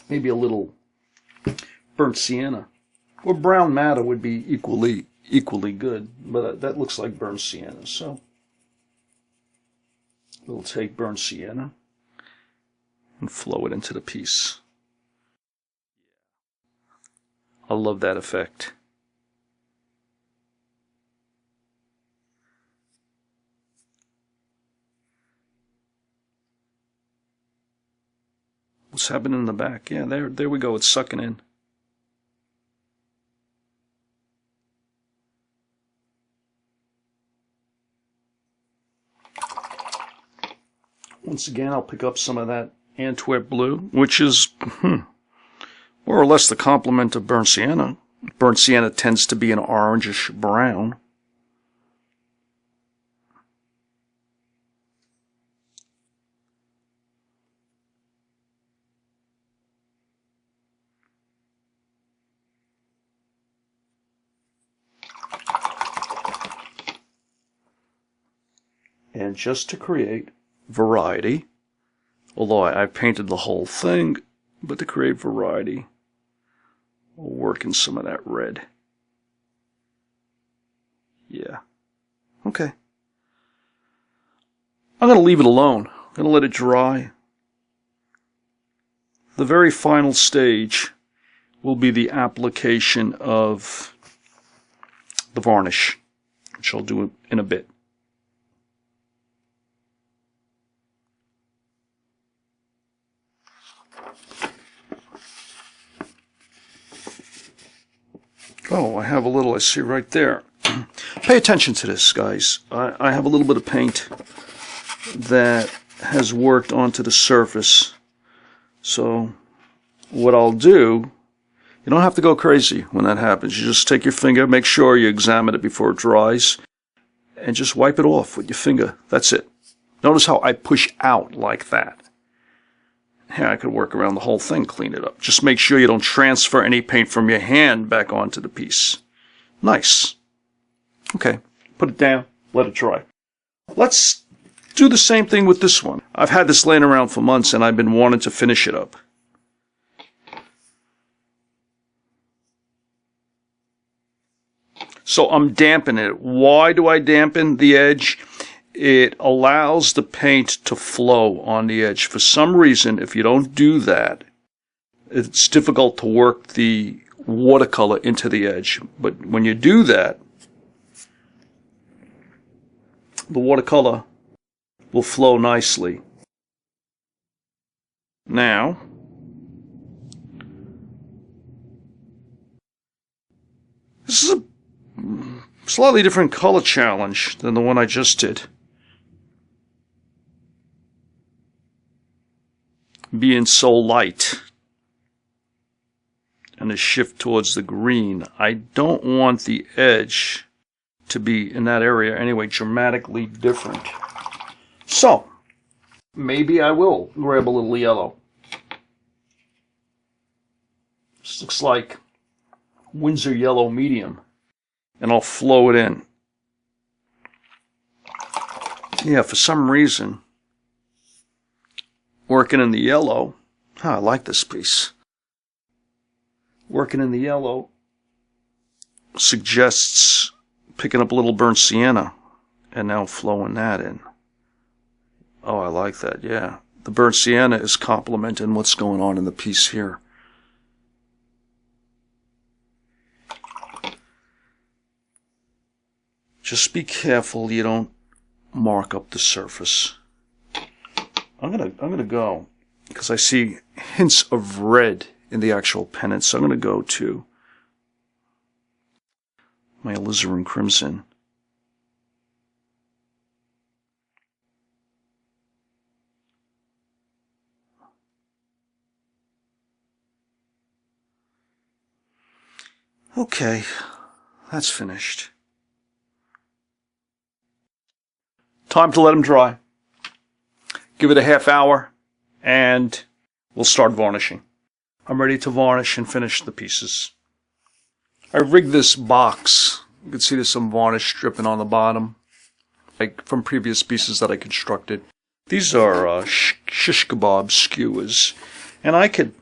maybe a little burnt sienna. Or brown madder would be equally good, but that looks like burnt sienna, so we'll take burnt sienna and flow it into the piece. I love that effect. What's happening in the back? Yeah, there we go. It's sucking in. Once again, I'll pick up some of that Antwerp blue, which is more or less the complement of burnt sienna. Burnt sienna tends to be an orangish brown. And just to create variety, although I painted the whole thing, but to create variety, we'll work in some of that red. Yeah. Okay. I'm going to leave it alone. I'm going to let it dry. The very final stage will be the application of the varnish, which I'll do in a bit. Oh, I have a little, I see right there. Pay attention to this, guys. I have a little bit of paint that has worked onto the surface. So what I'll do, you don't have to go crazy when that happens. You just take your finger, make sure you examine it before it dries, and just wipe it off with your finger. That's it. Notice how I push out like that. Yeah, I could work around the whole thing, clean it up. Just make sure you don't transfer any paint from your hand back onto the piece. Nice. Okay, put it down, let it dry. Let's do the same thing with this one. I've had this laying around for months and I've been wanting to finish it up. So I'm dampening it. Why do I dampen the edge? It allows the paint to flow on the edge. For some reason, if you don't do that, it's difficult to work the watercolor into the edge. But when you do that, the watercolor will flow nicely. Now, this is a slightly different color challenge than the one I just did. Being so light and a shift towards the green, I don't want the edge to be in that area anyway dramatically different. So maybe I will grab a little yellow. This looks like Winsor yellow medium, and I'll flow it in. Yeah, for some reason, working in the yellow, I like this piece. Working in the yellow suggests picking up a little burnt sienna and now flowing that in. Oh, I like that, yeah. The burnt sienna is complementing what's going on in the piece here. Just be careful you don't mark up the surface. I'm gonna go, because I see hints of red in the actual pendant, so I'm gonna go to my alizarin crimson. Okay, that's finished. Time to let them dry. Give it a half hour, and we'll start varnishing. I'm ready to varnish and finish the pieces. I rigged this box. You can see there's some varnish dripping on the bottom, like from previous pieces that I constructed. These are shish kebab skewers, and I could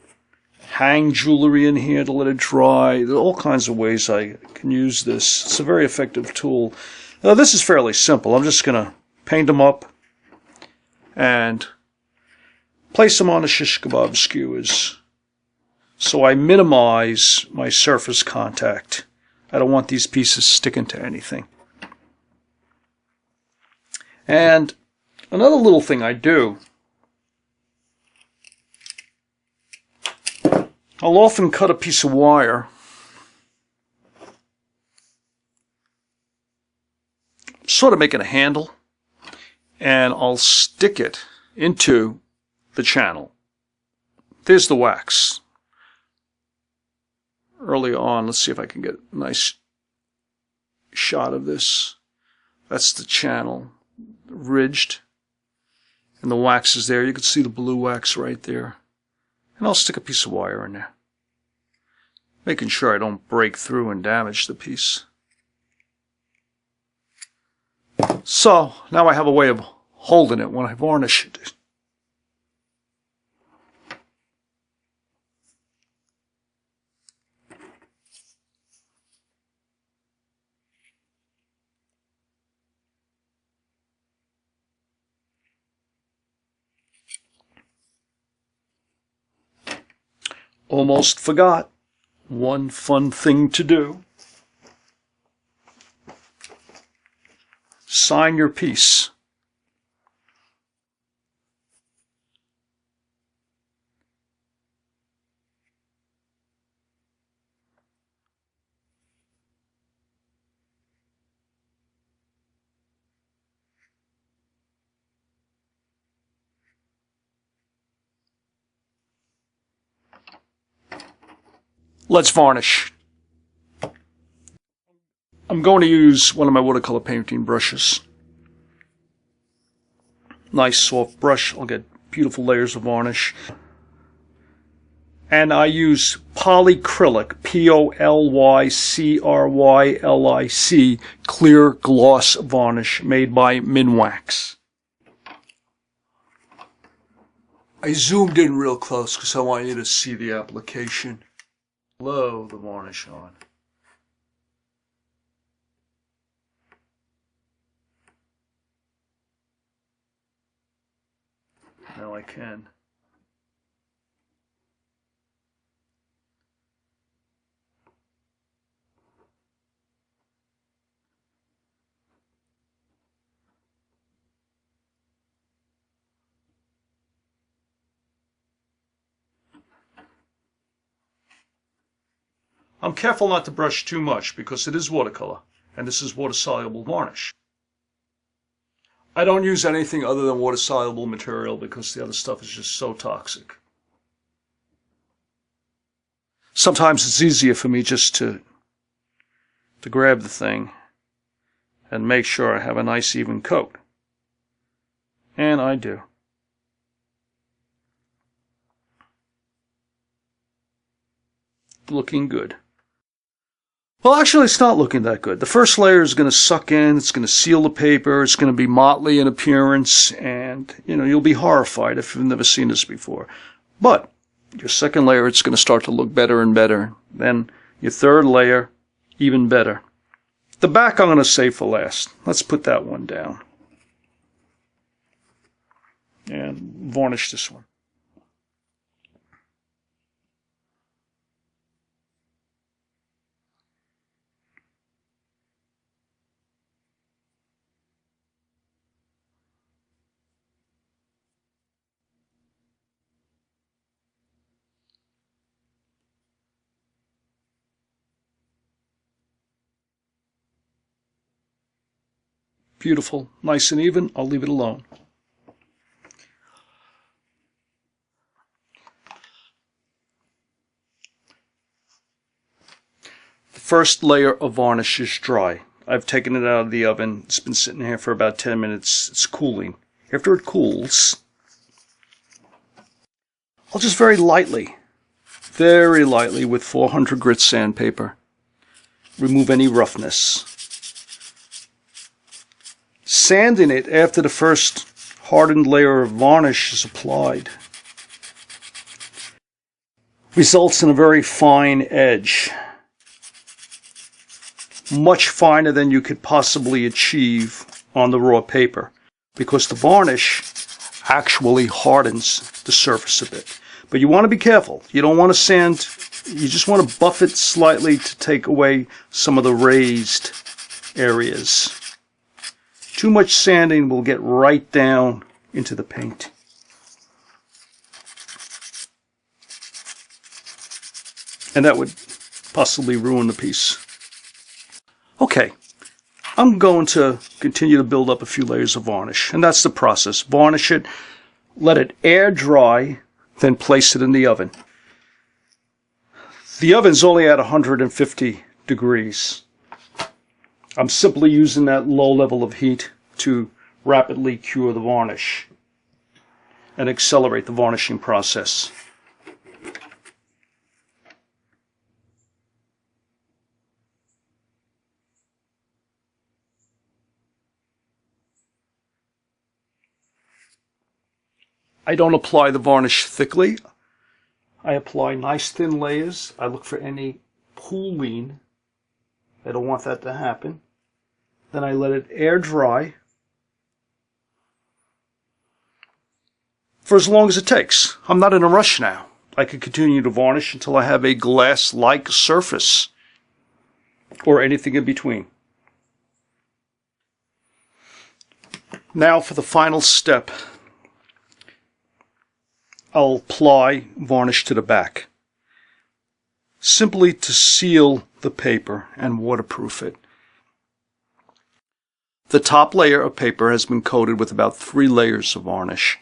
hang jewelry in here to let it dry. There are all kinds of ways I can use this. It's a very effective tool. Now, this is fairly simple. I'm just going to paint them up and place them on the shish kebab skewers so I minimize my surface contact. I don't want these pieces sticking to anything. And another little thing I do, I'll often cut a piece of wire, sort of making a handle, and I'll stick it into the channel. There's the wax. Early on, let's see if I can get a nice shot of this. That's the channel, ridged, and the wax is there. You can see the blue wax right there. And I'll stick a piece of wire in there, making sure I don't break through and damage the piece. So now I have a way of holding it when I varnish it. Almost forgot one fun thing to do. Sign your piece. Let's varnish. I'm going to use one of my watercolor painting brushes. Nice soft brush. I'll get beautiful layers of varnish. And I use polycrylic, Polycrylic, clear gloss varnish made by Minwax. I zoomed in real close because I want you to see the application. Blow the varnish on. Now I can. I'm careful not to brush too much because it is watercolor, and this is water-soluble varnish. I don't use anything other than water-soluble material because the other stuff is just so toxic. Sometimes it's easier for me just to grab the thing and make sure I have a nice even coat. And I do. Looking good. Well, actually, it's not looking that good. The first layer is going to suck in, it's going to seal the paper, it's going to be motley in appearance, and, you'll be horrified if you've never seen this before. But your second layer, it's going to start to look better and better. Then your third layer, even better. The back I'm going to save for last. Let's put that one down. And varnish this one. Beautiful, nice and even. I'll leave it alone. The first layer of varnish is dry. I've taken it out of the oven. It's been sitting here for about 10 minutes. It's cooling. After it cools, I'll just very lightly with 400 grit sandpaper, remove any roughness. Sanding it after the first hardened layer of varnish is applied results in a very fine edge. Much finer than you could possibly achieve on the raw paper, because the varnish actually hardens the surface a bit. But you want to be careful. You don't want to sand, you just want to buff it slightly to take away some of the raised areas. Too much sanding will get right down into the paint. And that would possibly ruin the piece. Okay, I'm going to continue to build up a few layers of varnish, and that's the process. Varnish it, let it air dry, then place it in the oven. The oven's only at 150 degrees. I'm simply using that low level of heat to rapidly cure the varnish and accelerate the varnishing process. I don't apply the varnish thickly. I apply nice thin layers. I look for any pooling. I don't want that to happen. Then I let it air dry for as long as it takes. I'm not in a rush now. I can continue to varnish until I have a glass-like surface or anything in between. Now for the final step. I'll apply varnish to the back, simply to seal the paper and waterproof it. The top layer of paper has been coated with about 3 layers of varnish.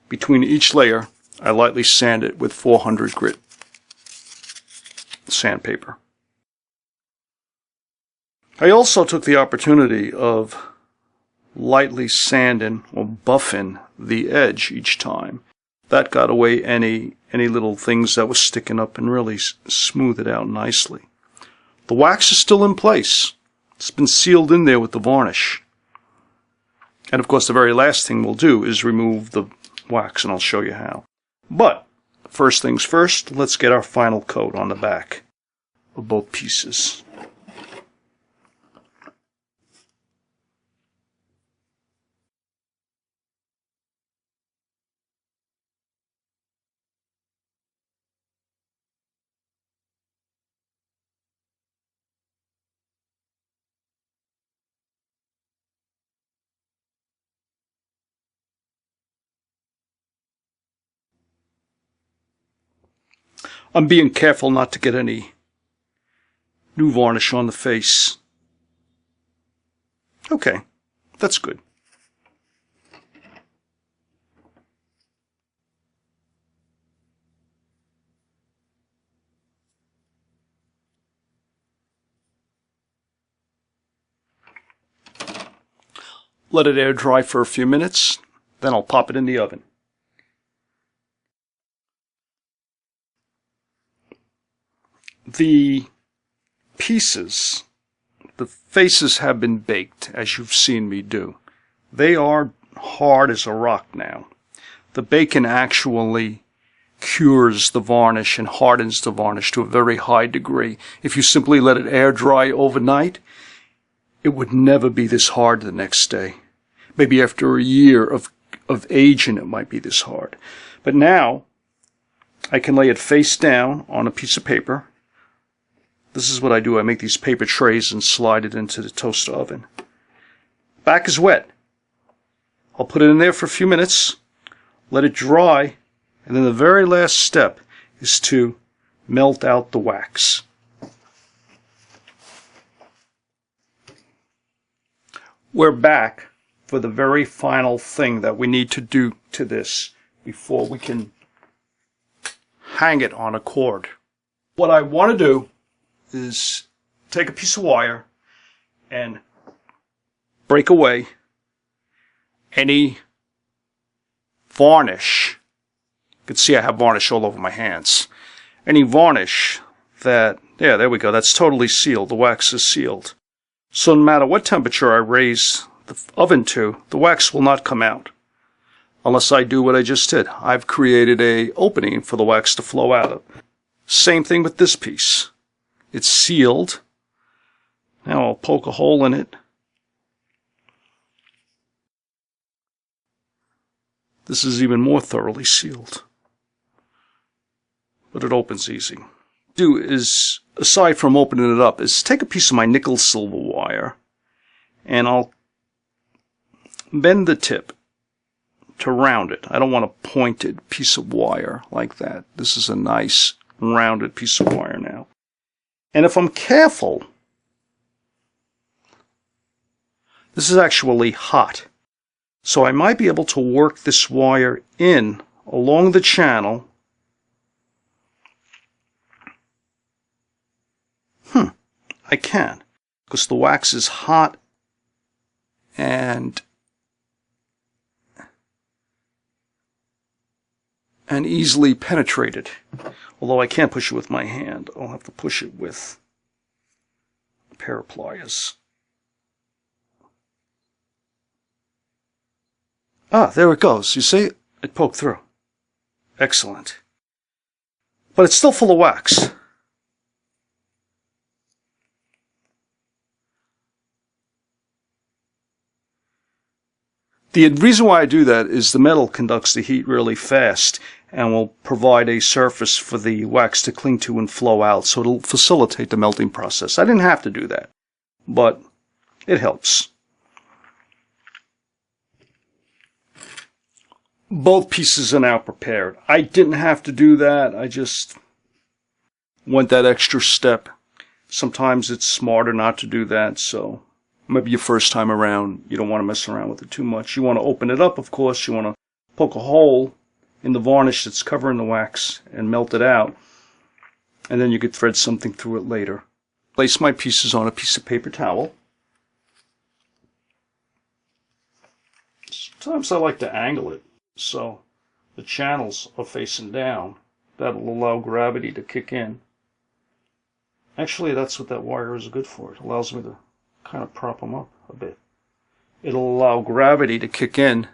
Between each layer, I lightly sand it with 400 grit sandpaper. I also took the opportunity of lightly sanding or buffing the edge each time. That got away any little things that was sticking up and really smoothed it out nicely. The wax is still in place. It's been sealed in there with the varnish. And of course the very last thing we'll do is remove the wax, and I'll show you how. But first things first, let's get our final coat on the back of both pieces. I'm being careful not to get any new varnish on the face. Okay, that's good. Let it air dry for a few minutes, then I'll pop it in the oven. The pieces, the faces have been baked, as you've seen me do. They are hard as a rock now. The bacon actually cures the varnish and hardens the varnish to a very high degree. If you simply let it air dry overnight, it would never be this hard the next day. Maybe after a year of aging it might be this hard. But now I can lay it face down on a piece of paper. This is what I do. I make these paper trays and slide it into the toaster oven. Back is wet. I'll put it in there for a few minutes, let it dry, and then the very last step is to melt out the wax. We're back for the very final thing that we need to do to this before we can hang it on a cord. What I want to do is take a piece of wire and break away any varnish. You can see I have varnish all over my hands. Any varnish that, yeah, there we go, that's totally sealed. The wax is sealed. So no matter what temperature I raise the oven to, the wax will not come out unless I do what I just did. I've created an opening for the wax to flow out of. Same thing with this piece. It's sealed. Now I'll poke a hole in it. This is even more thoroughly sealed, but it opens easy. Do is, aside from opening it up, is take a piece of my nickel silver wire and I'll bend the tip to round it. I don't want a pointed piece of wire like that. This is a nice rounded piece of wire now. And if I'm careful, this is actually hot. So I might be able to work this wire in along the channel. I can, because the wax is hot and easily penetrated. Although I can't push it with my hand, I'll have to push it with a pair of pliers. Ah, there it goes. You see? It poked through. Excellent. But it's still full of wax. The reason why I do that is the metal conducts the heat really fast and will provide a surface for the wax to cling to and flow out, so it'll facilitate the melting process. I didn't have to do that, but it helps. Both pieces are now prepared. I didn't have to do that. I just went that extra step. Sometimes it's smarter not to do that, so maybe your first time around, you don't want to mess around with it too much. You want to open it up, of course. You want to poke a hole in the varnish that's covering the wax and melt it out. And then you could thread something through it later. Place my pieces on a piece of paper towel. Sometimes I like to angle it so the channels are facing down. That'll allow gravity to kick in. Actually, that's what that wire is good for. It allows me to kind of prop them up a bit. It'll allow gravity to kick in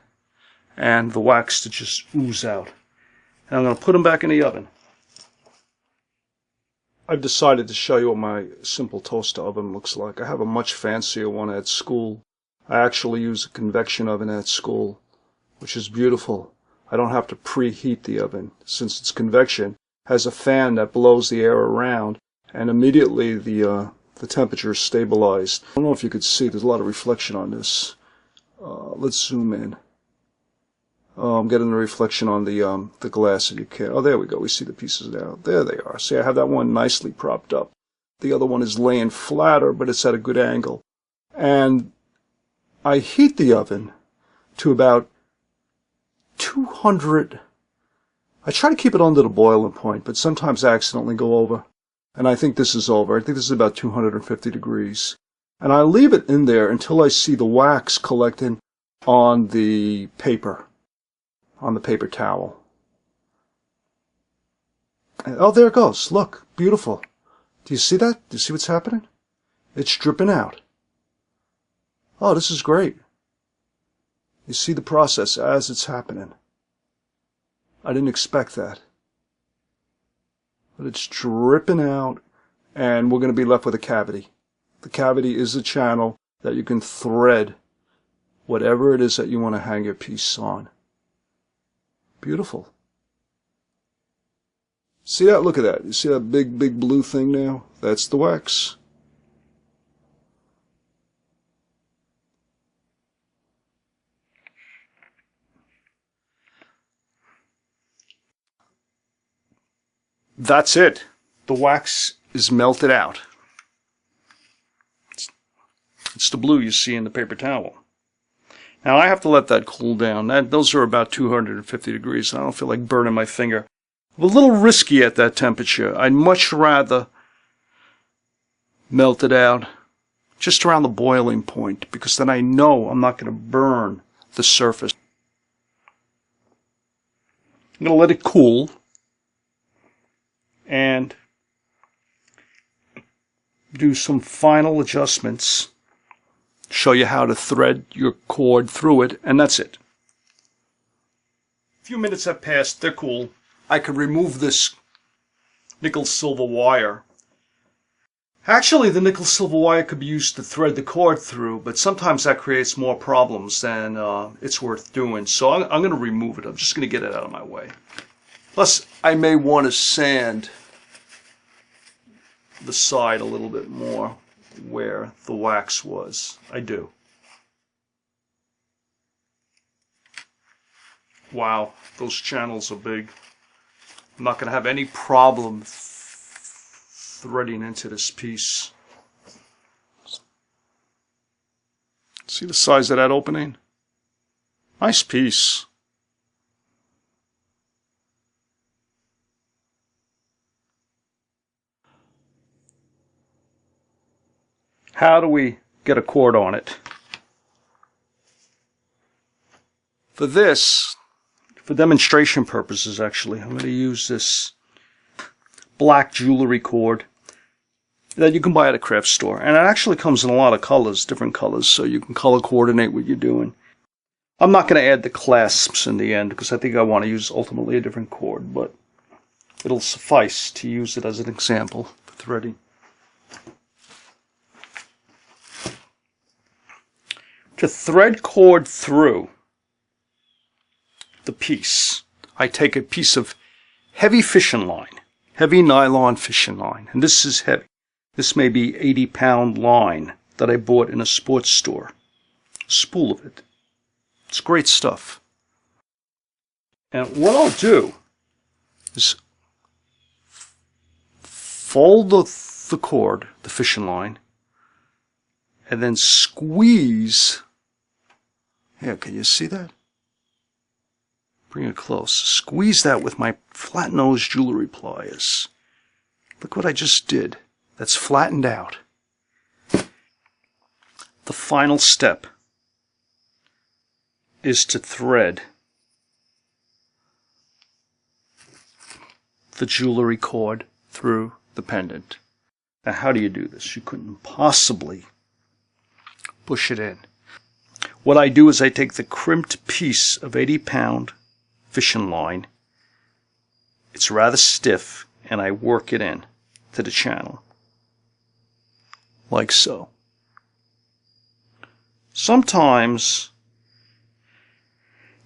and the wax to just ooze out. And I'm going to put them back in the oven. I've decided to show you what my simple toaster oven looks like. I have a much fancier one at school. I actually use a convection oven at school, which is beautiful. I don't have to preheat the oven. Since it's convection, it has a fan that blows the air around, and immediately the temperature is stabilized. I don't know if you could see, there's a lot of reflection on this. Let's zoom in. Oh, I'm getting the reflection on the glass if you can. Oh, there we go. We see the pieces now. There they are. See, I have that one nicely propped up. The other one is laying flatter, but it's at a good angle. And I heat the oven to about 200. I try to keep it under the boiling point, but sometimes I accidentally go over. And I think this is over. I think this is about 250 degrees. And I leave it in there until I see the wax collecting on the paper towel. And, oh, there it goes. Look, beautiful. Do you see that? Do you see what's happening? It's dripping out. Oh, this is great. You see the process as it's happening. I didn't expect that. But it's dripping out, and we're going to be left with a cavity. The cavity is the channel that you can thread whatever it is that you want to hang your piece on. Beautiful. See that? Look at that. You see that big blue thing now? That's the wax. That's it. The wax is melted out. It's the blue you see in the paper towel. Now I have to let that cool down. Those are about 250 degrees. I don't feel like burning my finger. I'm a little risky at that temperature. I'd much rather melt it out just around the boiling point, because then I know I'm not going to burn the surface. I'm going to let it cool and do some final adjustments, show you how to thread your cord through it, and that's it. A few minutes have passed, they're cool. I could remove this nickel silver wire. Actually, the nickel silver wire could be used to thread the cord through, but sometimes that creates more problems than it's worth doing. So I'm going to remove it. I'm just going to get it out of my way. Plus, I may want to sand the side a little bit more where the wax was. I do. Wow, those channels are big. I'm not going to have any problem threading into this piece. See the size of that opening? Nice piece. How do we get a cord on it? For this, for demonstration purposes actually, I'm going to use this black jewelry cord that you can buy at a craft store. And it actually comes in a lot of colors, different colors, so you can color coordinate what you're doing. I'm not going to add the clasps in the end because I think I want to use ultimately a different cord, but it'll suffice to use it as an example for threading. To thread cord through the piece, I take a piece of heavy fishing line, heavy nylon fishing line, and this is heavy. This may be 80-pound line that I bought in a sports store. A spool of it. It's great stuff. And what I'll do is fold the cord, the fishing line, and then squeeze. Yeah, can you see that? Bring it close. Squeeze that with my flat nose jewelry pliers. Look what I just did. That's flattened out. The final step is to thread the jewelry cord through the pendant. Now, how do you do this? You couldn't possibly push it in. What I do is I take the crimped piece of 80-pound fishing line. It's rather stiff, and I work it in to the channel. Like so. Sometimes,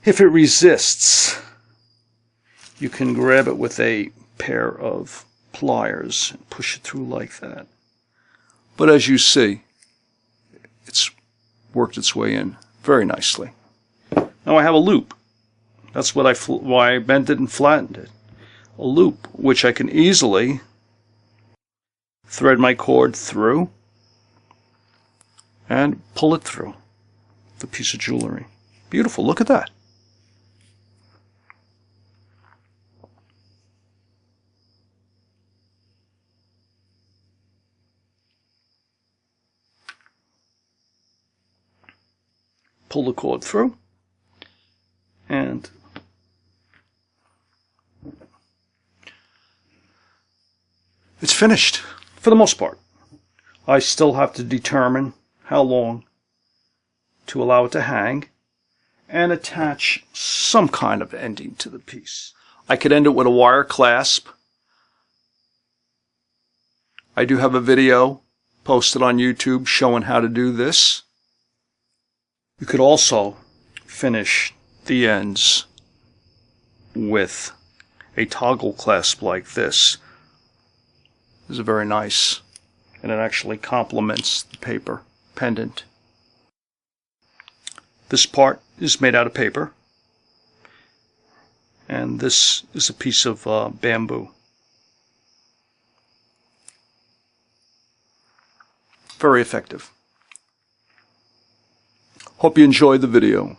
if it resists, you can grab it with a pair of pliers and push it through like that. But as you see, it's worked its way in very nicely. Now I have a loop. That's what why I bent it and flattened it. A loop which I can easily thread my cord through and pull it through the piece of jewelry. Beautiful, look at that. Pull the cord through and it's finished for the most part. I still have to determine how long to allow it to hang and attach some kind of ending to the piece. I could end it with a wire clasp. I do have a video posted on YouTube showing how to do this. You could also finish the ends with a toggle clasp like this. This is very nice, and it actually complements the paper pendant. This part is made out of paper, and this is a piece of bamboo. Very effective. Hope you enjoyed the video.